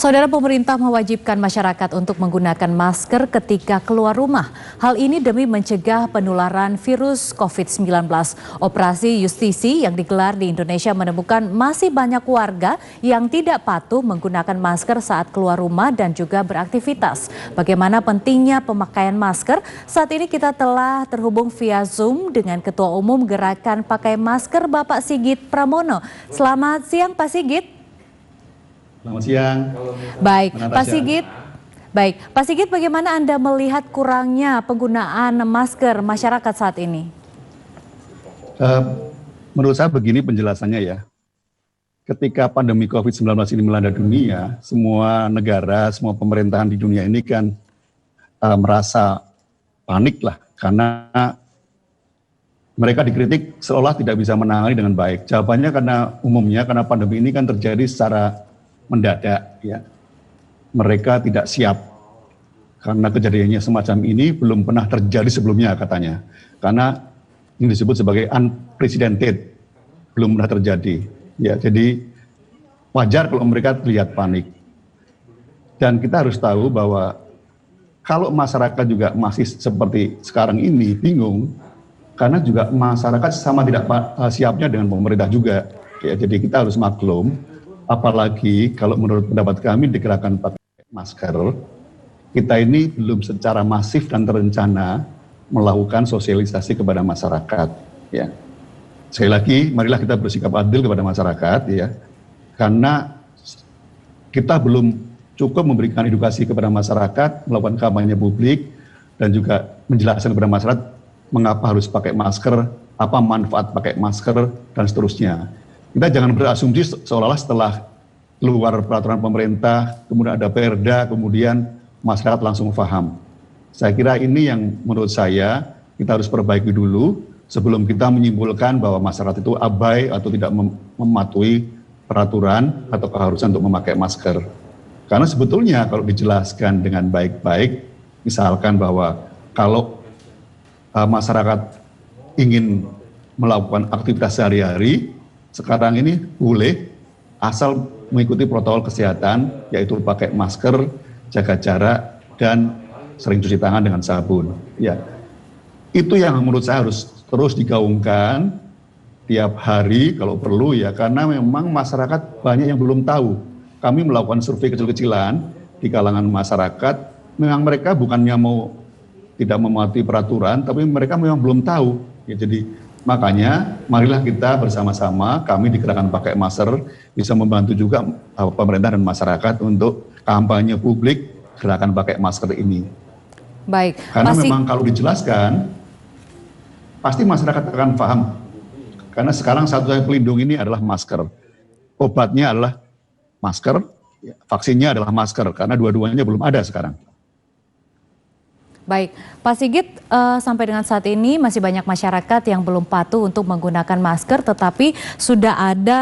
Saudara, pemerintah mewajibkan masyarakat untuk menggunakan masker ketika keluar rumah. Hal ini demi mencegah penularan virus COVID-19. Operasi Justisi yang digelar di Indonesia menemukan masih banyak warga yang tidak patuh menggunakan masker saat keluar rumah dan juga beraktivitas. Bagaimana pentingnya pemakaian masker? Saat ini kita telah terhubung via Zoom dengan Ketua Umum Gerakan Pakai Masker, Bapak Sigit Pramono. Selamat siang, Pak Sigit. Selamat siang. Baik, Pak Sigit. Baik, Pak Sigit, bagaimana Anda melihat kurangnya penggunaan masker masyarakat saat ini? Menurut saya begini penjelasannya ya. Ketika pandemi COVID-19 ini melanda dunia, semua negara, semua pemerintahan di dunia ini kan merasa panik lah, karena mereka dikritik seolah tidak bisa menangani dengan baik. Jawabannya karena pandemi ini kan terjadi secara mendadak, ya. Mereka tidak siap karena kejadiannya semacam ini belum pernah terjadi sebelumnya katanya. Karena ini disebut sebagai unprecedented, belum pernah terjadi. Ya, jadi wajar kalau mereka terlihat panik. Dan kita harus tahu bahwa kalau masyarakat juga masih seperti sekarang ini bingung, karena juga masyarakat sama tidak siapnya dengan pemerintah juga. Ya, jadi kita harus maklum. Apalagi kalau menurut pendapat kami di Gerakan Pakai Masker, kita ini belum secara masif dan terencana melakukan sosialisasi kepada masyarakat. Ya. Sekali lagi, marilah kita bersikap adil kepada masyarakat, ya, karena kita belum cukup memberikan edukasi kepada masyarakat, melakukan kampanye publik, dan juga menjelaskan kepada masyarakat mengapa harus pakai masker, apa manfaat pakai masker, dan seterusnya. Kita jangan berasumsi seolah-olah setelah keluar peraturan pemerintah, kemudian ada perda, kemudian masyarakat langsung paham. Saya kira ini yang menurut saya kita harus perbaiki dulu sebelum kita menyimpulkan bahwa masyarakat itu abai atau tidak mematuhi peraturan atau keharusan untuk memakai masker. Karena sebetulnya kalau dijelaskan dengan baik-baik, misalkan bahwa kalau masyarakat ingin melakukan aktivitas sehari-hari, sekarang ini boleh asal mengikuti protokol kesehatan, yaitu pakai masker, jaga jarak, dan sering cuci tangan dengan sabun. Ya, itu yang menurut saya harus terus digaungkan tiap hari kalau perlu, ya, karena memang masyarakat banyak yang belum tahu. Kami melakukan survei kecil-kecilan di kalangan masyarakat, memang mereka bukannya tidak mematuhi peraturan, tapi mereka memang belum tahu. Ya, jadi makanya marilah kita bersama-sama, kami di Gerakan Pakai Masker bisa membantu juga pemerintah dan masyarakat untuk kampanye publik Gerakan Pakai Masker ini. Baik. Karena memang kalau dijelaskan, pasti masyarakat akan paham. Karena sekarang satu-satunya pelindung ini adalah masker. Obatnya adalah masker, vaksinnya adalah masker, karena dua-duanya belum ada sekarang. Baik, Pak Sigit, sampai dengan saat ini masih banyak masyarakat yang belum patuh untuk menggunakan masker, tetapi sudah ada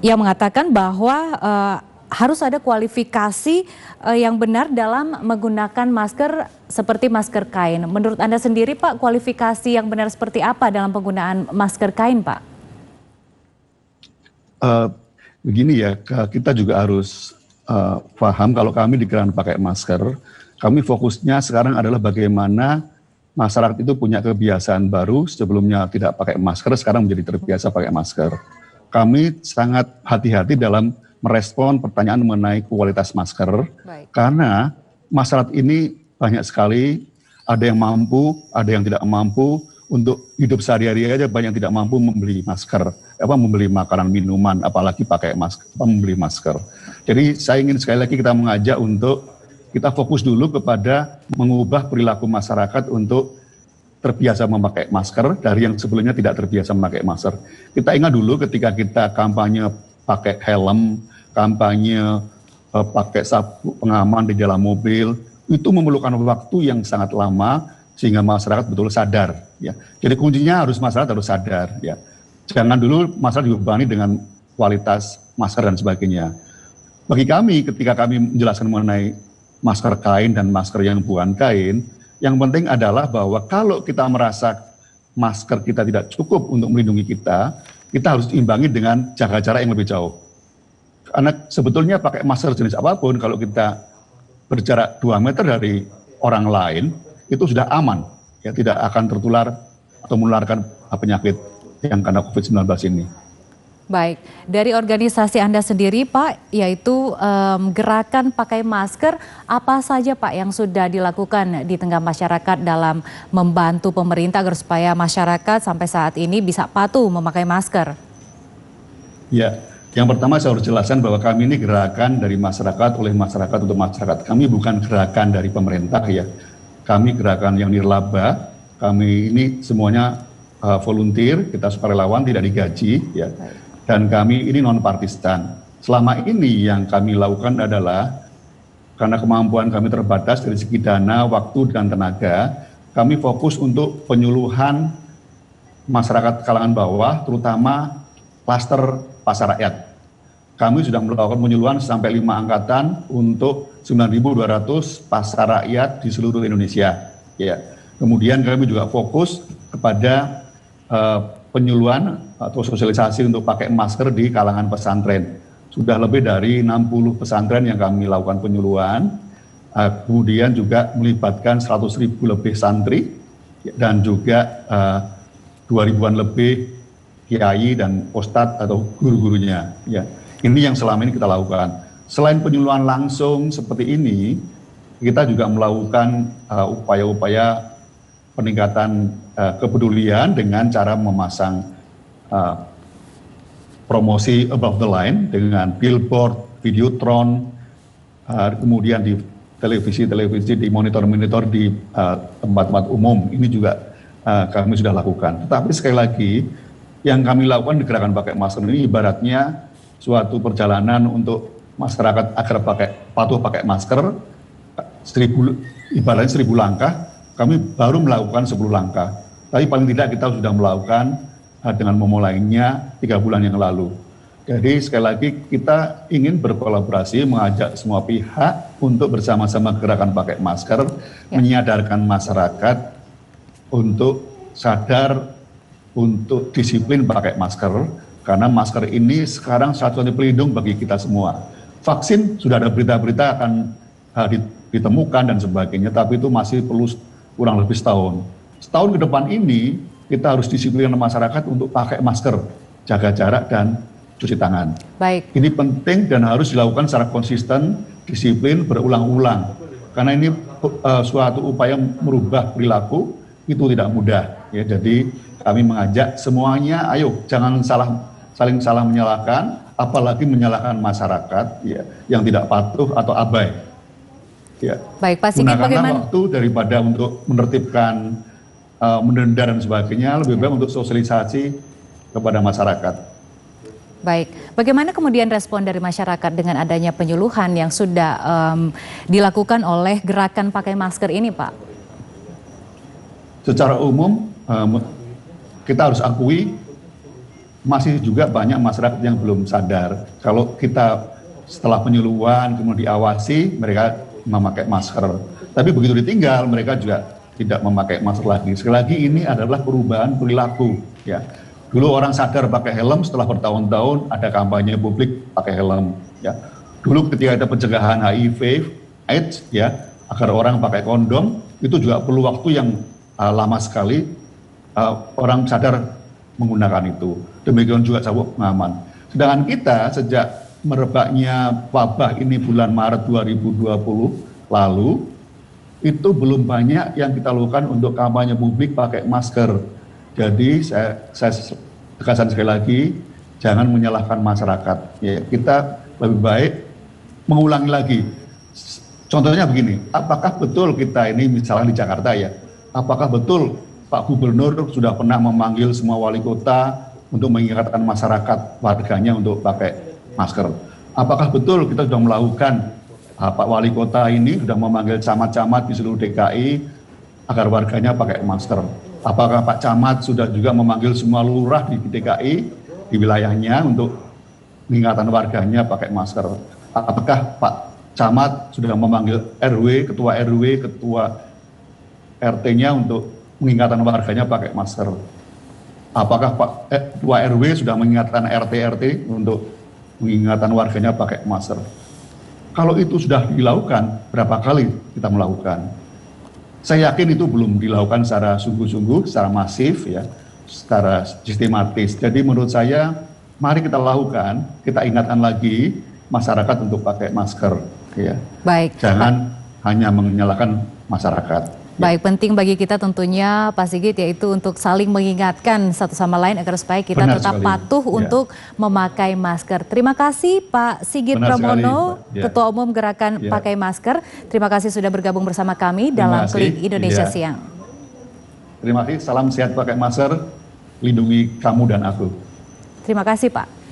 yang mengatakan bahwa harus ada kualifikasi yang benar dalam menggunakan masker seperti masker kain. Menurut Anda sendiri, Pak, kualifikasi yang benar seperti apa dalam penggunaan masker kain, Pak? Begini ya, kita juga harus paham kalau kami di Gerakan Pakai Masker, kami fokusnya sekarang adalah bagaimana masyarakat itu punya kebiasaan baru, sebelumnya tidak pakai masker, sekarang menjadi terbiasa pakai masker. Kami sangat hati-hati dalam merespon pertanyaan mengenai kualitas masker. Baik. Karena masyarakat ini banyak sekali, ada yang mampu, ada yang tidak mampu. Untuk hidup sehari-hari aja banyak yang tidak mampu membeli masker, membeli makanan, minuman, apalagi pakai masker, membeli masker. Jadi saya ingin sekali lagi kita mengajak untuk kita fokus dulu kepada mengubah perilaku masyarakat untuk terbiasa memakai masker dari yang sebelumnya tidak terbiasa memakai masker. Kita ingat dulu ketika kita kampanye pakai helm, kampanye pakai sabuk pengaman di dalam mobil, itu memerlukan waktu yang sangat lama sehingga masyarakat betul sadar. Ya. Jadi kuncinya masyarakat harus sadar. Ya. Jangan dulu masyarakat dibebani dengan kualitas masker dan sebagainya. Bagi kami, ketika kami menjelaskan mengenai masker kain dan masker yang bukan kain, yang penting adalah bahwa kalau kita merasa masker kita tidak cukup untuk melindungi kita, kita harus imbangi dengan jaga jarak yang lebih jauh. Karena sebetulnya pakai masker jenis apapun, kalau kita berjarak 2 meter dari orang lain, itu sudah aman, ya tidak akan tertular atau menularkan penyakit yang karena COVID-19 ini. Baik, dari organisasi Anda sendiri Pak, yaitu gerakan pakai masker, apa saja Pak yang sudah dilakukan di tengah masyarakat dalam membantu pemerintah agar supaya masyarakat sampai saat ini bisa patuh memakai masker? Ya, yang pertama saya harus jelaskan bahwa kami ini gerakan dari masyarakat, oleh masyarakat untuk masyarakat. Kami bukan gerakan dari pemerintah ya, kami gerakan yang nirlaba, kami ini semuanya volunteer, kita sukarelawan, tidak digaji ya. Dan kami ini non-partisan. Selama ini yang kami lakukan adalah karena kemampuan kami terbatas dari segi dana, waktu, dan tenaga, kami fokus untuk penyuluhan masyarakat kalangan bawah, terutama klaster pasar rakyat. Kami sudah melakukan penyuluhan sampai 5 angkatan untuk 9.200 pasar rakyat di seluruh Indonesia. Ya. Kemudian kami juga fokus kepada penyuluhan atau sosialisasi untuk pakai masker di kalangan pesantren. Sudah lebih dari 60 pesantren yang kami lakukan penyuluhan. Kemudian juga melibatkan 100.000 lebih santri dan juga 2.000-an lebih kiai dan ustadz atau guru-gurunya. Ya, ini yang selama ini kita lakukan. Selain penyuluhan langsung seperti ini, kita juga melakukan upaya-upaya peningkatan kepedulian dengan cara memasang promosi above the line dengan billboard, videotron, kemudian di televisi, di monitor-monitor di tempat-tempat umum. Ini juga kami sudah lakukan. Tetapi sekali lagi, yang kami lakukan di gerakan pakai masker ini ibaratnya suatu perjalanan untuk masyarakat agar patuh pakai masker, ibaratnya 1.000 langkah, kami baru melakukan 10 langkah. Tapi paling tidak kita sudah melakukan dengan memulainya 3 bulan yang lalu. Jadi sekali lagi kita ingin berkolaborasi, mengajak semua pihak untuk bersama-sama gerakan pakai masker, menyadarkan masyarakat untuk sadar, untuk disiplin pakai masker, karena masker ini sekarang satu-satunya pelindung bagi kita semua. Vaksin sudah ada berita-berita akan ditemukan dan sebagainya, tapi itu masih perlu kurang lebih setahun. Setahun ke depan ini kita harus disiplin masyarakat untuk pakai masker, jaga jarak dan cuci tangan. Baik. Ini penting dan harus dilakukan secara konsisten, disiplin, berulang-ulang. Karena ini suatu upaya merubah perilaku itu tidak mudah. Ya, jadi kami mengajak semuanya, ayo jangan saling salah menyalahkan, apalagi menyalahkan masyarakat ya, yang tidak patuh atau abai. Ya. Baik, Pak Sigit, bagaimana? Waktu daripada untuk menertibkan, mendenda dan sebagainya, lebih baik untuk sosialisasi kepada masyarakat. Baik, bagaimana kemudian respon dari masyarakat dengan adanya penyuluhan yang sudah dilakukan oleh gerakan pakai masker ini, Pak? Secara umum, kita harus akui masih juga banyak masyarakat yang belum sadar. Kalau kita setelah penyuluhan kemudian diawasi, mereka memakai masker. Tapi begitu ditinggal, mereka juga tidak memakai masker lagi. Sekali lagi ini adalah perubahan perilaku. Ya, dulu orang sadar pakai helm, setelah bertahun-tahun ada kampanye publik pakai helm. Ya, dulu ketika ada pencegahan HIV/AIDS, ya, agar orang pakai kondom, itu juga perlu waktu yang lama sekali orang sadar menggunakan itu. Demikian juga sabuk pengaman. Sedangkan kita sejak merebaknya wabah ini bulan Maret 2020 lalu, itu belum banyak yang kita lakukan untuk kampanye publik pakai masker. Jadi saya tegaskan sekali lagi, jangan menyalahkan masyarakat. Ya, kita lebih baik mengulangi lagi. Contohnya begini, apakah betul kita ini misalnya di Jakarta ya, apakah betul Pak Gubernur sudah pernah memanggil semua wali kota untuk mengingatkan masyarakat warganya untuk pakai masker? Apakah betul kita sudah melakukan, Pak Wali Kota ini sudah memanggil camat-camat di seluruh DKI agar warganya pakai masker? Apakah Pak Camat sudah juga memanggil semua lurah di DKI, di wilayahnya untuk mengingatkan warganya pakai masker? Apakah Pak Camat sudah memanggil RW, Ketua RW, Ketua RT-nya untuk mengingatkan warganya pakai masker? Apakah Pak Ketua RW sudah mengingatkan RT-RT untuk mengingatkan warganya pakai masker. Kalau itu sudah dilakukan, berapa kali kita melakukan? Saya yakin itu belum dilakukan secara sungguh-sungguh, secara masif, ya, secara sistematis. Jadi menurut saya, mari kita lakukan, kita ingatkan lagi masyarakat untuk pakai masker. Ya. Baik. Jangan hanya menyalahkan masyarakat. Baik, penting bagi kita tentunya Pak Sigit yaitu untuk saling mengingatkan satu sama lain agar supaya kita Benar tetap sekali. patuh untuk memakai masker. Terima kasih Pak Sigit Benar Pramono, sekali, ya. Ketua Umum Gerakan Pakai Masker. Terima kasih sudah bergabung bersama kami dalam kasih. Klik Indonesia Ya. Siang. Terima kasih, salam sehat pakai masker, lindungi kamu dan aku. Terima kasih Pak.